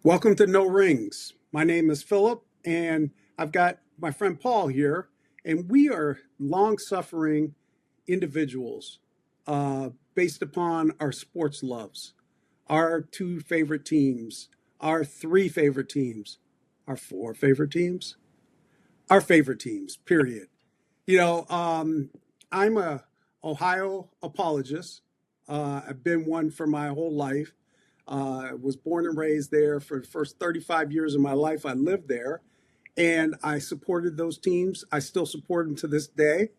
Welcome to No Rings. My name is Philip, and I've got my friend Paul here, and we are long suffering individuals based upon our sports loves, our two favorite teams, our three favorite teams, our four favorite teams, our favorite teams, period. I'm a Ohio apologist. I've been one for my whole life. I was born and raised there for the first 35 years of my life. I lived there and I supported those teams. I still support them to this day.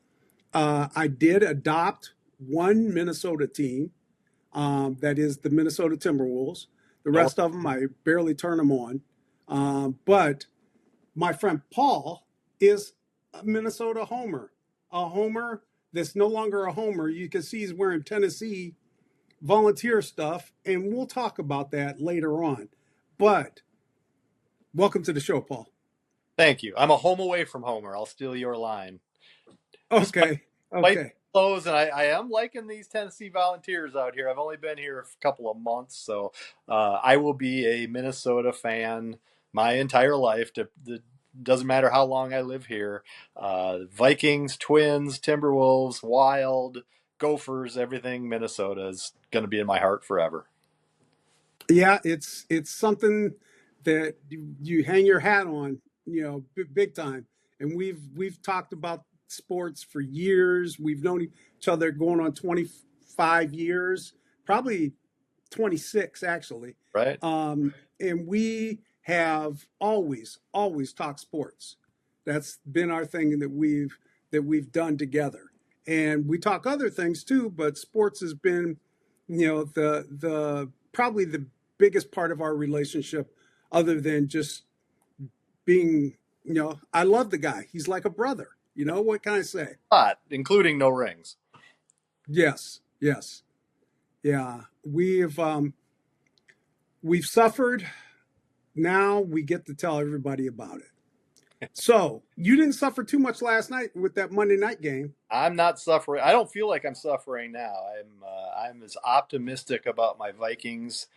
I did adopt one Minnesota team, that is the Minnesota Timberwolves. The rest of them, I barely turn them on. But my friend Paul is a Minnesota homer, a homer that's no longer a homer. You can see he's wearing Tennessee volunteer stuff, and we'll talk about that later on. But welcome to the show, Paul. Thank you. I'm a home away from Homer. I'll steal your line. Okay. Despite close, and I am liking these Tennessee Volunteers out here. I've only been here a couple of months, so I will be a Minnesota fan my entire life. Doesn't matter how long I live here. Vikings, Twins, Timberwolves, Wild, Gophers, everything Minnesota is going to be in my heart forever. Yeah, it's something that you hang your hat on, big time. And we've talked about sports for years. We've known each other going on 25 years, probably 26 actually. Right. And we have always talked sports. That's been our thing that we've done together. And we talk other things too, but sports has been, the probably the biggest part of our relationship, other than just being, I love the guy. He's like a brother. What can I say? Including no rings. Yes. Yeah. We've suffered. Now we get to tell everybody about it. So you didn't suffer too much last night with that Monday night game. I'm not suffering. I don't feel like I'm suffering now. I'm as optimistic about my Vikings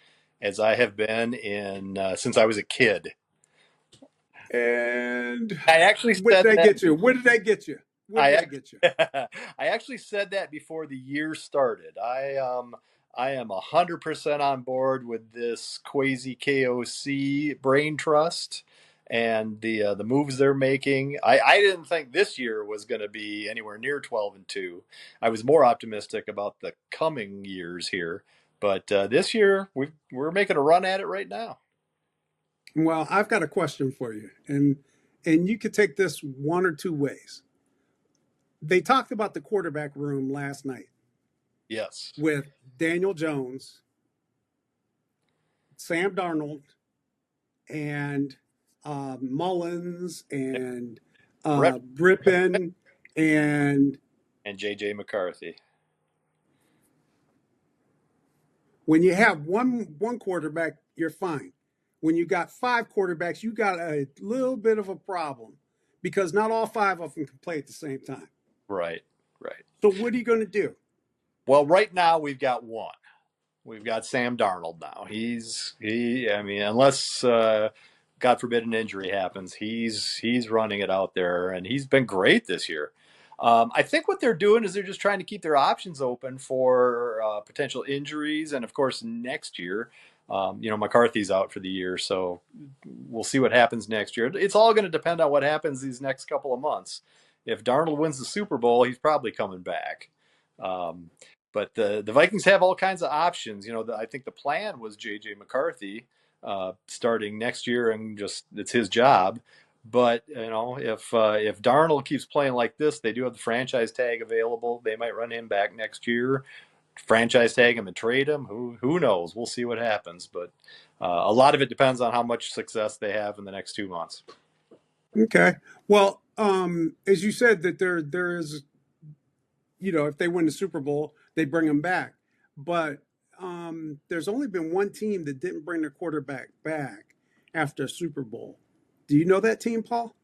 as I have been since I was a kid. And I actually said Where did that. I get you? Where did I get you? Where did I get you? I actually said that before the year started. I am 100% on board with this Quasi KOC brain trust and the moves they're making. I didn't think this year was going to be anywhere near 12-2. I was more optimistic about the coming years here, but this year we're making a run at it right now. Well, I've got a question for you, and you could take this one or two ways. They talked about the quarterback room last night. Yes. With Daniel Jones, Sam Darnold, and Mullins, and Brippen, and J.J. McCarthy. When you have one quarterback, you're fine. When you got five quarterbacks, you got a little bit of a problem because not all five of them can play at the same time. Right. So what are you going to do? Well, right now we've got one. We've got Sam Darnold now. Unless God forbid an injury happens, he's running it out there, and he's been great this year. I think what they're doing is they're just trying to keep their options open for potential injuries, and of course next year, McCarthy's out for the year, so we'll see what happens next year. It's all going to depend on what happens these next couple of months. If Darnold wins the Super Bowl, he's probably coming back. But the Vikings have all kinds of options. I think the plan was J.J. McCarthy starting next year, and just it's his job. But if Darnold keeps playing like this, they do have the franchise tag available. They might run him back next year, franchise tag him and trade him. Who knows? We'll see what happens. But a lot of it depends on how much success they have in the next 2 months. Okay. Well, as you said, that there is, if they win the Super Bowl, they bring him back. But there's only been one team that didn't bring their quarterback back after a Super Bowl. Do you know that team, Paul?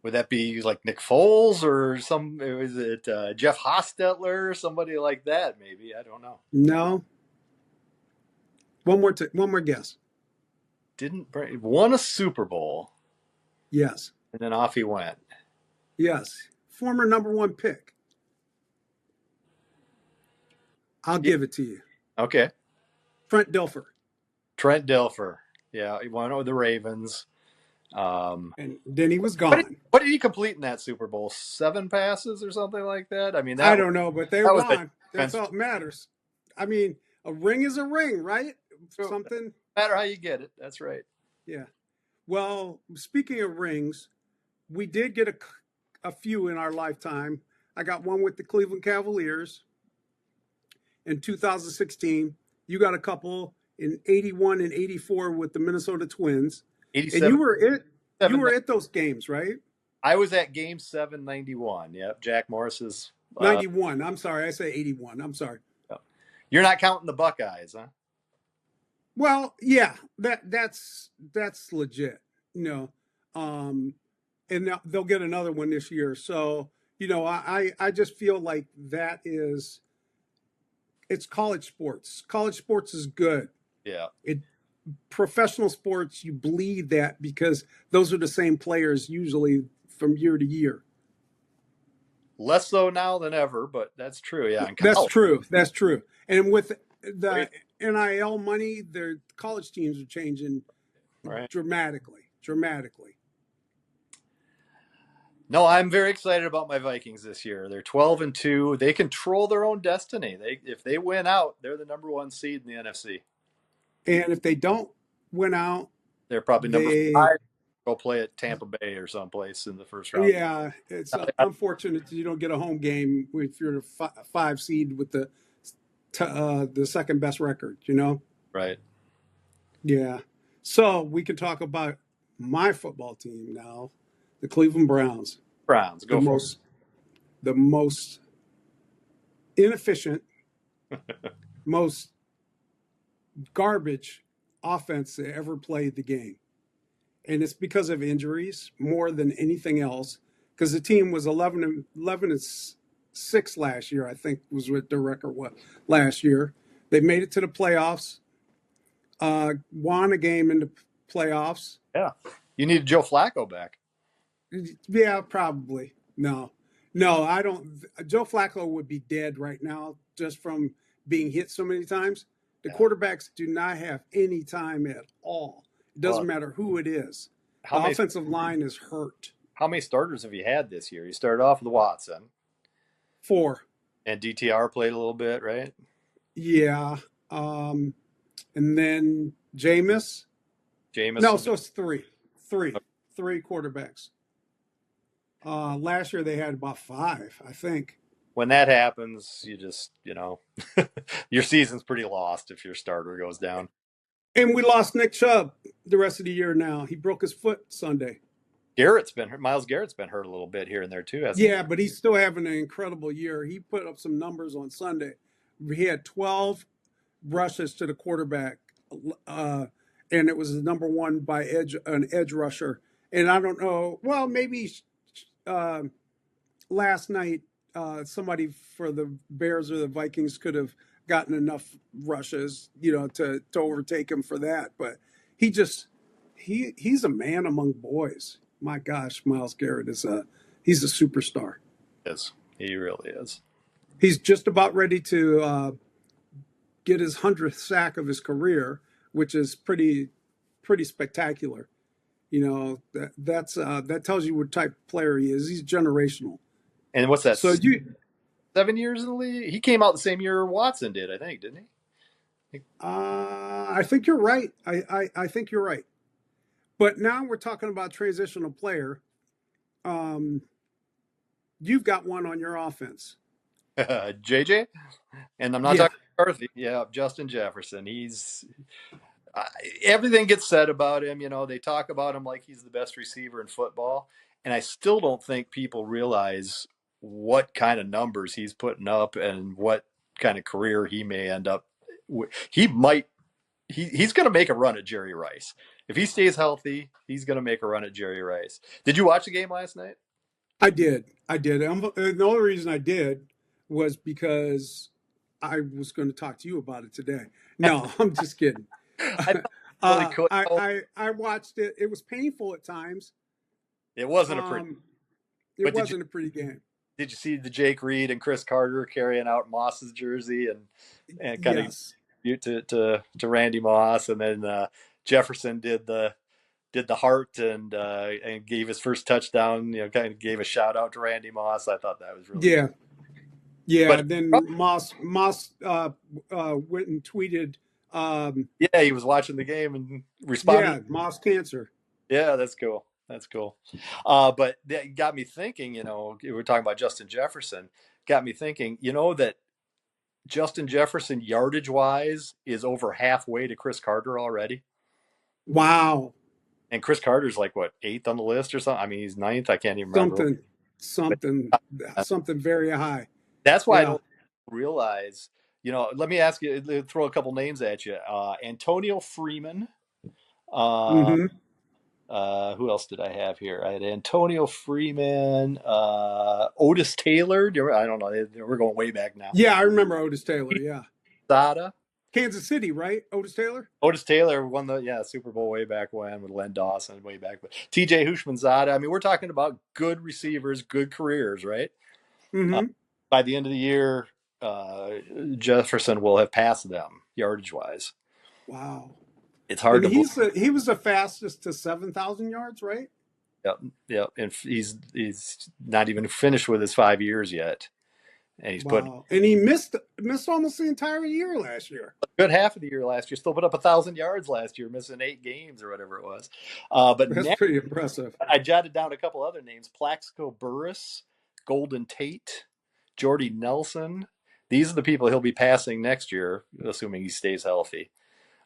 Would that be like Nick Foles or is it Jeff Hostetler or somebody like that? Maybe, I don't know. No. One more guess. won a Super Bowl, Yes. and then off he went. Yes. Former number one pick. I'll Yeah. give it to you. Okay. Trent Dilfer. Trent Dilfer. Yeah, he went with the Ravens. And then he was What did, gone. what did he complete in that Super Bowl? 7 passes or something like that? I mean, I don't know, but they that was a won. That's defense. all that matters. I mean, a ring is a ring, right? No Something. matter how you get it. That's right. Yeah. Well, speaking of rings, we did get a few in our lifetime. I got one with the Cleveland Cavaliers in 2016. You got a couple in 81 and 84 with the Minnesota Twins. And 87. you were at those games, right? I was at Game 7, 91. Yep, Jack Morris's. 91. I'm sorry. I say 81. I'm sorry. You're not counting the Buckeyes, huh? Well, yeah, that's legit, you know. And they'll get another one this year. So, I just feel like it's college sports. College sports is good. Yeah. Professional sports, you bleed that because those are the same players usually from year to year. Less so now than ever, but that's true. Yeah. That's true. That's true. And with the NIL money, their college teams are changing dramatically. No, I'm very excited about my Vikings this year. They're 12-2. They control their own destiny. If they win out, they're the number 1 seed in the NFC. And if they don't win out, they're probably number 5. Go play at Tampa Bay or someplace in the first round. Yeah, it's unfortunate that you don't get a home game if you're a 5 seed with the second best record. Right. Yeah. So we can talk about my football team now, the Cleveland Browns. Go for it. The most inefficient, most garbage offense that ever played the game. And it's because of injuries more than anything else. Because the team was 11-6 last year, I think was what their record was last year. They made it to the playoffs, won a game in the playoffs. Yeah. You need Joe Flacco back. Yeah, probably. No, I don't. Joe Flacco would be dead right now just from being hit so many times. The quarterbacks do not have any time at all. It doesn't matter who it is. The offensive line is hurt. How many starters have you had this year? You started off with Watson. 4. And DTR played a little bit, right? Yeah. And then Jameis. No, so it's 3. 3 quarterbacks. Last year they had about 5, I think. When that happens, you just, your season's pretty lost if your starter goes down. And we lost Nick Chubb the rest of the year now. He broke his foot Sunday. Myles Garrett's been hurt a little bit here and there too, hasn't he? Yeah, but he's still having an incredible year. He put up some numbers on Sunday. He had 12 rushes to the quarterback, and it was the number 1 by an edge rusher. And I don't know, well, maybe last night somebody for the Bears or the Vikings could have gotten enough rushes, to overtake him for that. But he's a man among boys. My gosh, Myles Garrett he's a superstar. Yes, he really is. He's just about ready to get his 100th sack of his career, which is pretty spectacular. That tells you what type of player he is. He's generational. And what's that? So 7 years in the league? He came out the same year Watson did, I think, didn't he? I think you're right. I think you're right. But now we're talking about transitional player. You've got one on your offense. JJ? And I'm not talking McCarthy. Yeah, Justin Jefferson. He's everything gets said about him. They talk about him like he's the best receiver in football. And I still don't think people realize what kind of numbers he's putting up and what kind of career he may end up with. He's going to make a run at Jerry Rice. If he stays healthy, he's going to make a run at Jerry Rice. Did you watch the game last night? I did. The only reason I did was because I was going to talk to you about it today. No, I'm just kidding. really cool. I watched it. It was painful at times. It wasn't a pretty. Um, it But wasn't a pretty game. did you see the Jake Reed and Chris Carter carrying out Moss's jersey and kind of Yes. to Randy Moss, and then Jefferson did the heart and gave his first touchdown. You know, kind of gave a shout out to Randy Moss. I thought that was really Yeah. cool. Yeah. But Then Moss went and tweeted. yeah, he was watching the game and responded. Yeah, Moss cancer. Yeah, that's cool. That's cool. But that got me thinking. You know, we were talking about Justin Jefferson. Got me thinking. You know that Justin Jefferson yardage wise is over halfway to Chris Carter already. Wow. And Chris Carter's like what, eighth on the list or something? I mean, he's ninth. I can't even remember. Something, But something very high. that's why I Yeah. don't realize. You know, let me ask you, throw a couple names at you. Antonio Freeman. Uh, Mm-hmm. who else did I have here? I had Antonio Freeman, Otis Taylor. I don't know. We're going way back now. Yeah, I remember Otis Taylor. Yeah. Sada. Kansas City, right? Otis Taylor? Otis Taylor won the Super Bowl way back when with Len Dawson way back. But TJ Hushmanzada. I mean, we're talking about good receivers, good careers, right? Mm-hmm. By the end of the year, Jefferson will have passed them yardage wise. Wow. It's hard And to believe. he was the fastest to 7,000 yards, right? Yep, yep. And he's not even finished with his 5 years yet, and he's put Wow. And he missed almost the entire year last year. a good half of the year last year. Still put up 1,000 yards last year, missing 8 games or whatever it was. But That's next, pretty impressive. I jotted down a couple other names: Plaxico Burress, Golden Tate, Jordy Nelson. These are the people he'll be passing next year, assuming he stays healthy.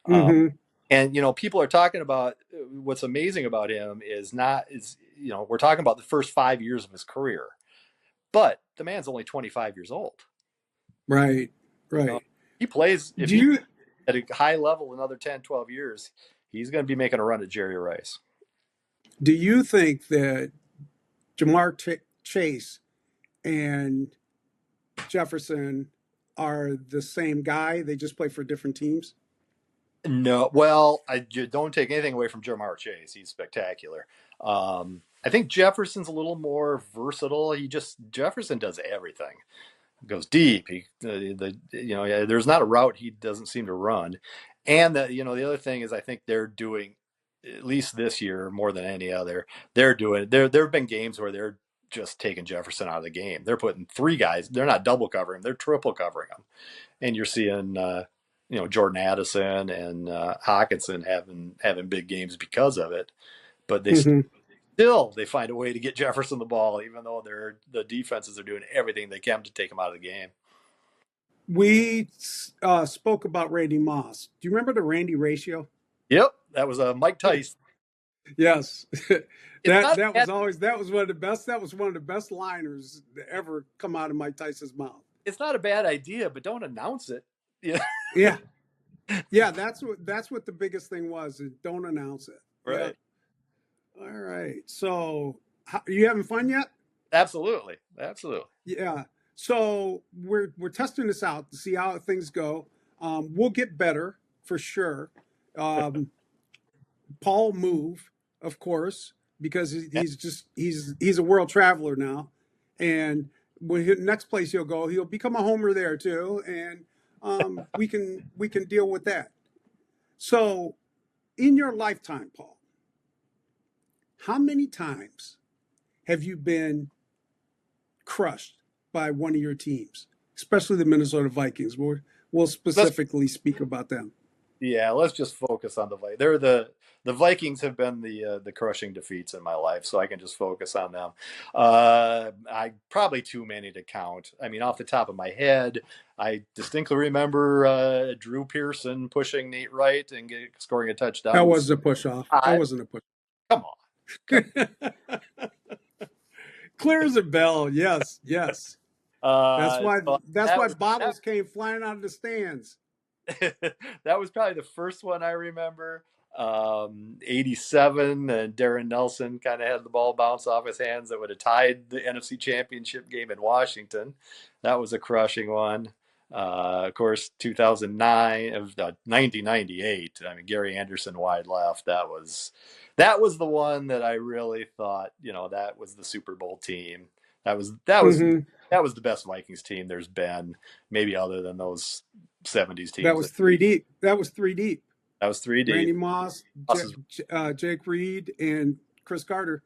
Mm-hmm. And you know, people are talking about what's amazing about him is we're talking about the first 5 years of his career, but the man's only 25 years old. Right. You Right. know, he plays if Do he you at a high level another 10, 12 years, he's going to be making a run at Jerry Rice. do you think that Chase and Jefferson are the same guy? They just play for different teams? No, well, I don't take anything away from Jamar Chase. He's spectacular. I think Jefferson's a little more versatile. Jefferson does everything. Goes deep. There's not a route he doesn't seem to run. And the other thing is I think they're doing, at least this year more than any other, there have been games where they're just taking Jefferson out of the game. They're putting three guys. They're not double covering him. They're triple covering him. And you're seeing Jordan Addison and Hawkinson having big games because of it. But Mm-hmm. they find a way to get Jefferson the ball, even though the defenses are doing everything they can to take him out of the game. We spoke about Randy Moss. Do you remember the Randy ratio? Yep, that was Mike Tice. Yes. It's that was one of the best. That was one of the best liners that ever come out of Mike Tyson's mouth. not a bad idea, but don't announce it. Yeah, Yeah. Yeah, that's what the biggest thing was. Is don't announce it. right. Yeah. All right. So, are you having fun yet? Absolutely. Yeah. So we're testing this out to see how things go. We'll get better for sure. Paul move, of course, because he's a world traveler now, and next place he'll go, he'll become a homer there too, and we can deal with that. So, in your lifetime, Paul, how many times have you been crushed by one of your teams, especially the Minnesota Vikings? We'll specifically speak about them. Yeah, let's just focus on the Vikings. The Vikings have been the crushing defeats in my life, so I can just focus on them. I probably too many to count. I mean, off the top of my head, I distinctly remember Drew Pearson pushing Nate Wright and scoring a touchdown. That wasn't a push off. That wasn't a push. Come on. Clear as a bell. Yes. That's why bottles came flying out of the stands. That was probably the first one I remember. 87, and Darren Nelson kind of had the ball bounce off his hands that would have tied the NFC Championship game in Washington. That was a crushing one. Of course, 2009 of 1998. I mean, Gary Anderson wide left. That was the one that I really thought, that was the Super Bowl team. That was that was Hmm. that was the best Vikings team there's been, maybe other than those '70s That teams. was three deep. That was three deep. That was three deep. Randy Moss, Us is Jake Reed, and Chris Carter.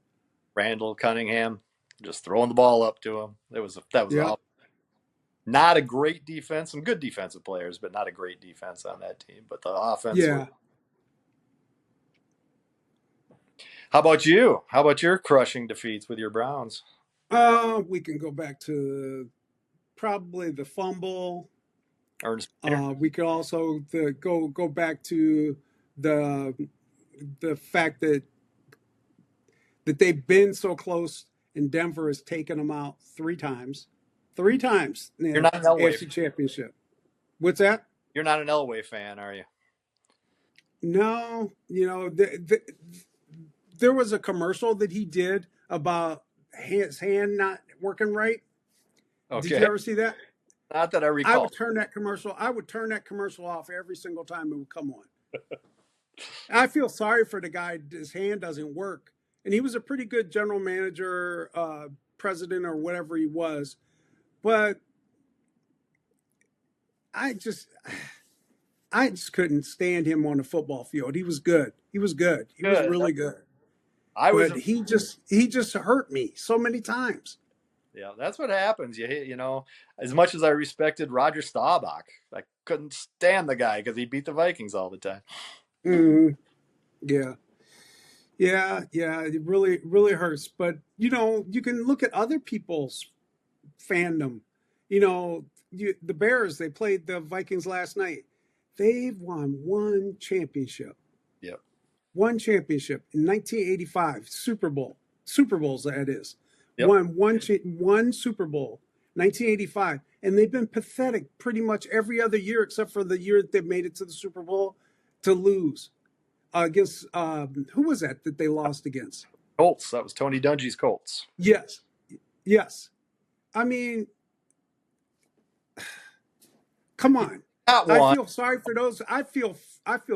Randall Cunningham, just throwing the ball up to him. That was Yep. all. Not a great defense, some good defensive players, but not a great defense on that team. But the offense was. Yeah. How about you? How about your crushing defeats with your Browns? We can go back to probably the fumble. Ernest Peter? We could also go back to the the fact that they've been so close, and Denver has taken them out three times in You're the not an Elway. AFC Championship. What's that? You're not an Elway fan, are you? No, there was a commercial that he did about his hand not working right. Did you Okay. ever see that? Not that I I recall. would turn that commercial. I would turn that commercial off every single time it would come on. I feel sorry for the guy. His hand doesn't work, and he was a pretty good general manager, president, or whatever he was. But I just, I just couldn't stand him on the football field. He was good. He was good. He was Good. really good. I was. But he just hurt me so many times. Yeah, that's what happens. As much as I respected Roger Staubach, I couldn't stand the guy because he beat the Vikings all the time. Mm, yeah. Yeah. It really, really hurts. But you can look at other people's fandom. The Bears, they played the Vikings last night. They've won one championship. Yep. One championship in 1985, Super Bowls, that is. Yep. One Super Bowl, 1985. And they've been pathetic pretty much every other year except for the year that they made it to the Super Bowl to lose against, who was that they lost against? Colts. That was Tony Dungy's Colts. Yes. Yes. I mean, come on. Not I one. feel sorry for those. I feel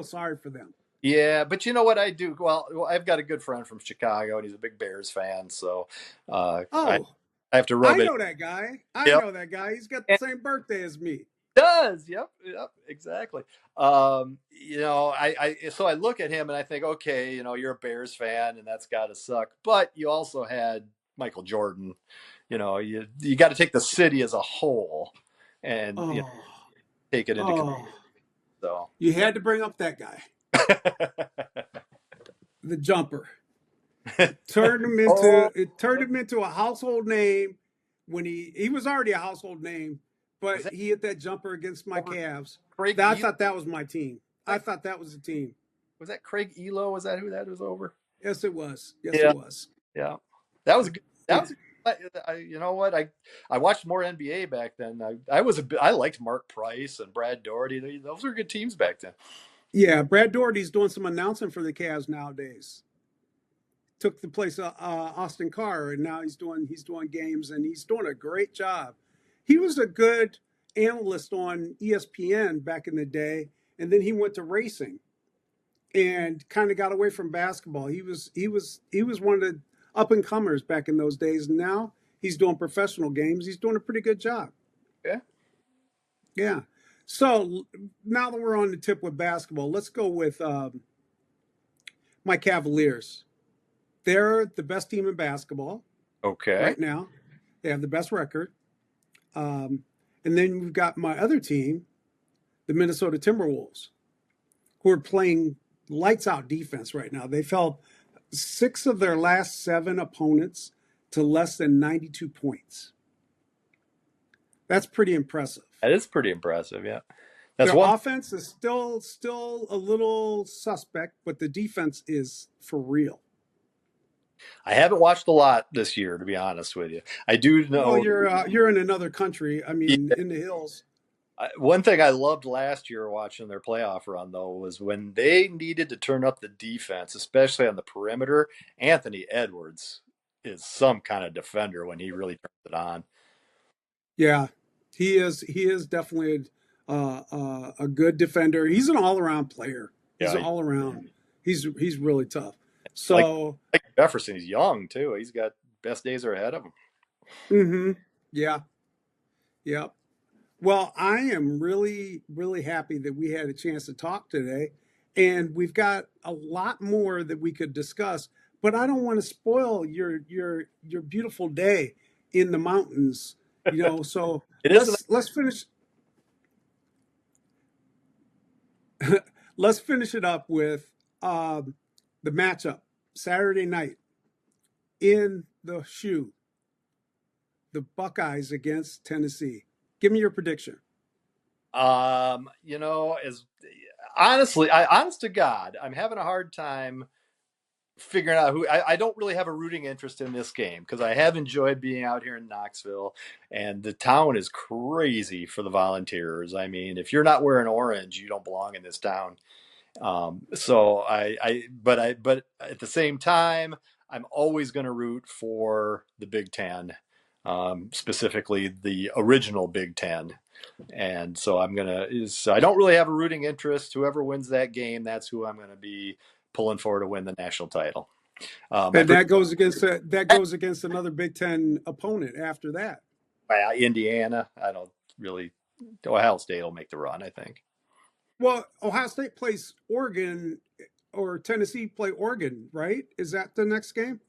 sorry for them. Yeah, but you know what I do? Well, I've got a good friend from Chicago, and he's a big Bears fan, so I Oh, have to rub I it. know that guy. I Yep. know that guy. He's got the And same birthday as me. does. Yep, exactly. So I look at him and I think, okay, you're a Bears fan, and that's got to suck. But you also had Michael Jordan. You got to take the city as a whole, and Oh, take it into consideration. oh. So. You had to bring up that guy, the jumper. Oh, It turned him into a household name when he was already a household name, was but that he hit that jumper against my over Cavs. Craig? I thought that was my team. I That, thought that was the team. was that Craig Elo? Was that who that was over? Yes, it was. Yes, it Yeah, was. yeah. That was good. That Yeah. was. You know what? I watched more NBA back then. I liked Mark Price and Brad Daugherty. Those were good teams back then. Yeah, Brad Daugherty's doing some announcing for the Cavs nowadays. Took the place of Austin Carr, and now he's doing games, and he's doing a great job. He was a good analyst on ESPN back in the day, and then he went to racing and kind of got away from basketball. He was one of the up and comers back in those days. And now he's doing professional games. He's doing a pretty good job. Yeah. Yeah. So now that we're on the tip with basketball, let's go with my Cavaliers. They're the best team in basketball Okay. right now. They have the best record. And then we've got my other team, the Minnesota Timberwolves, who are playing lights out defense right now. They've held 6 of their last 7 opponents to less than 92 points. That's pretty impressive. That is pretty impressive. Yeah. That's Their one. offense is still a little suspect, but the defense is for real. I haven't watched a lot this year, to be honest with you. I do Well, know. you're in another country. I mean, Yeah, in the hills. one thing I loved last year watching their playoff run, though, was when they needed to turn up the defense, especially on the perimeter. Anthony Edwards is some kind of defender when he really turns it on. Yeah, He is definitely a good defender. He's an all around player. He's Yeah, all around. He's really tough. like So, like Jefferson, he's young too. He's got best days are ahead of him. hmm yeah, yeah. Well, I am really, really happy that we had a chance to talk today, and we've got a lot more that we could discuss. But I don't want to spoil your beautiful day in the mountains. So It is. let's finish let's finish it up with the matchup Saturday night in the shoe, the Buckeyes against Tennessee. Give me your prediction. As honestly, honest to God, I'm having a hard time figuring out who. I don't really have a rooting interest in this game because I have enjoyed being out here in Knoxville, and the town is crazy for the Volunteers. I mean, if you're not wearing orange, you don't belong in this town. So but at the same time, I'm always going to root for the Big Ten, specifically the original Big Ten. And so I don't really have a rooting interest. Whoever wins that game, that's who I'm going to be pulling for to win the national title. My And that goes against another Big Ten opponent after that. Indiana, I don't really. Ohio State will make the run, I think. Well, Ohio State plays Oregon, or Tennessee play Oregon, right? Is that the next game?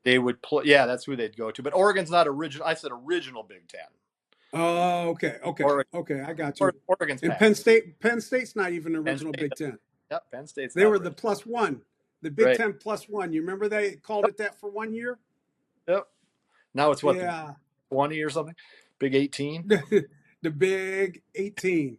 They would play. Yeah, that's who they'd go to. But Oregon's not original. I said original Big Ten. Oh, okay, okay, Or, okay. I got you. Oregon's And past. Penn State's not even Penn original State. Big Ten. Yep, Penn State's They not were the original. plus one, the Big Right. Ten plus one. You remember they called it that for 1 year? Yep. Now it's what, the Yeah, 20 or something? Big 18? the Big 18.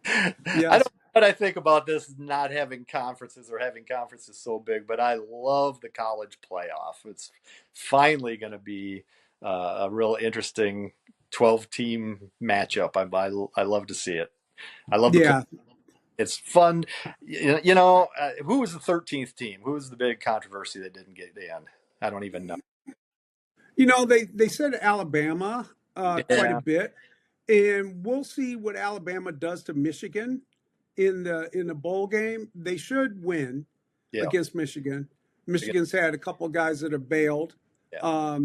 I don't Yes. know what I think about this not having conferences or having conferences so big, but I love the college playoff. It's finally going to be a real interesting 12-team matchup. I love to see it. I love the play. Yeah. It's fun. Who was the 13th team? Who was the big controversy that didn't get in? I don't even know. They said Alabama quite a Yeah, bit, and we'll see what Alabama does to Michigan in the bowl game. They should win yeah, against Michigan. Michigan's had a couple of guys that have bailed yeah.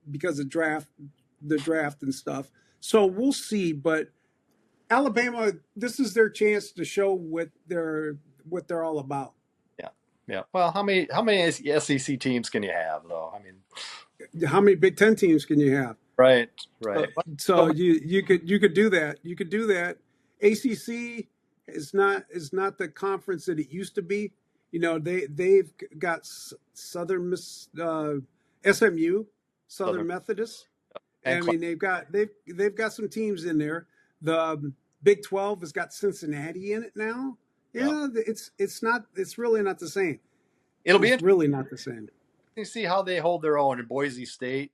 because of the draft and stuff. So we'll see. But Alabama, this is their chance to show what they're all about. Yeah, yeah. Well, how many SEC teams can you have, though? I mean, How many Big Ten teams can you have? right, So, right. so you could do that. You could do that. ACC is not the conference that it used to be. They've got Southern SMU, Southern Southern Methodist. and I mean, they've got some teams in there. The Big 12 has got Cincinnati in it now. yeah. Yeah, it's really not the same. It'll be It's interesting really not the same. to see how they hold their own in Boise State.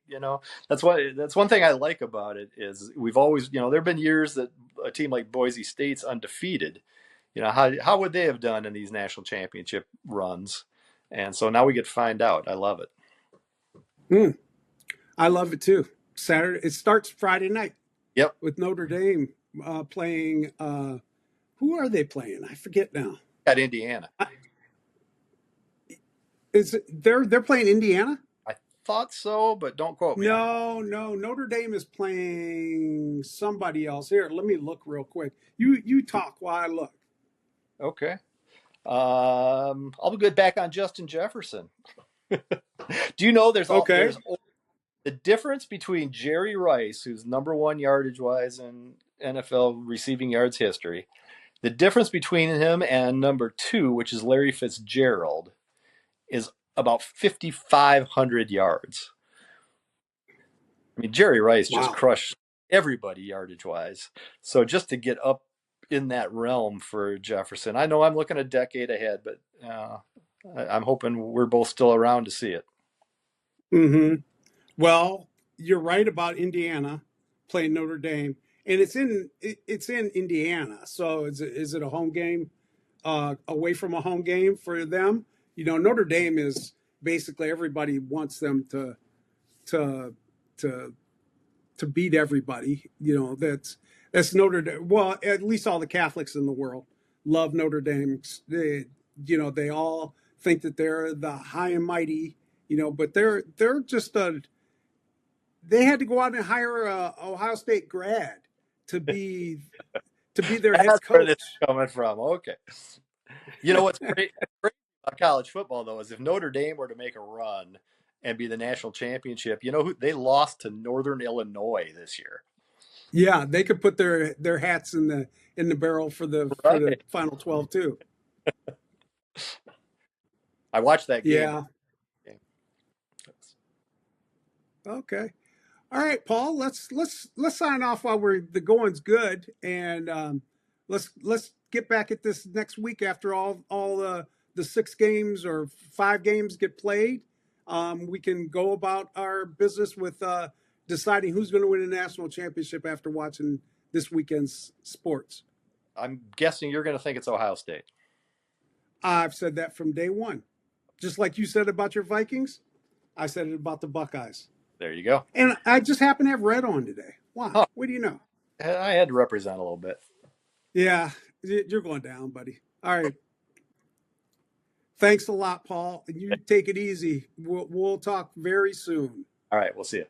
That's one thing I like about it is we've always, there have been years that a team like Boise State's undefeated. How would they have done in these national championship runs? And so now we get to find out. I love it. Mm, I love it too. Saturday. It starts Friday night Yep. with Notre Dame playing. Who are they playing? I forget now. Got Indiana. They're playing Indiana? I thought so, but don't quote me on it. No. Notre Dame is playing somebody else. Here, let me look real quick. You talk while I look. Okay. I'll be good back on Justin Jefferson. Do you know Okay. there's the difference between Jerry Rice, who's number one yardage wise in NFL receiving yards history, the difference between him and number two, which is Larry Fitzgerald, is about 5,500 yards. I mean, Jerry Rice just Wow. crushed everybody yardage wise. So just to get up in that realm for Jefferson, I know I'm looking a decade ahead, but I'm hoping we're both still around to see it. Mm-hmm. Well, you're right about Indiana playing Notre Dame, and it's in Indiana. So is it a home game away from a home game for them? Notre Dame is basically everybody wants them to to to beat everybody. That's Notre Dame. Well, at least all the Catholics in the world love Notre Dame. They all think that they're the high and mighty. But they're just a. They had to go out and hire a Ohio State grad to be their head That's where this coach. is coming from. Okay. You know what's great about college football though is if Notre Dame were to make a run and be the national championship, you know who they lost to Northern Illinois this year. Yeah, they could put their hats in the barrel for the Right. final 12 too. I watched that game. Yeah. Okay. All right, Paul. Let's sign off while the going's good, and let's get back at this next week after all the 6 games or 5 games get played. We can go about our business with deciding who's going to win a national championship after watching this weekend's sports. I'm guessing you're going to think it's Ohio State. I've said that from day one, just like you said about your Vikings. I said it about the Buckeyes. There you go. And I just happen to have red on today. Why? Huh. What do you know? I had to represent a little bit. Yeah, you're going down, buddy. All right. Thanks a lot, Paul. You take it easy. We'll talk very soon. All right, we'll see you.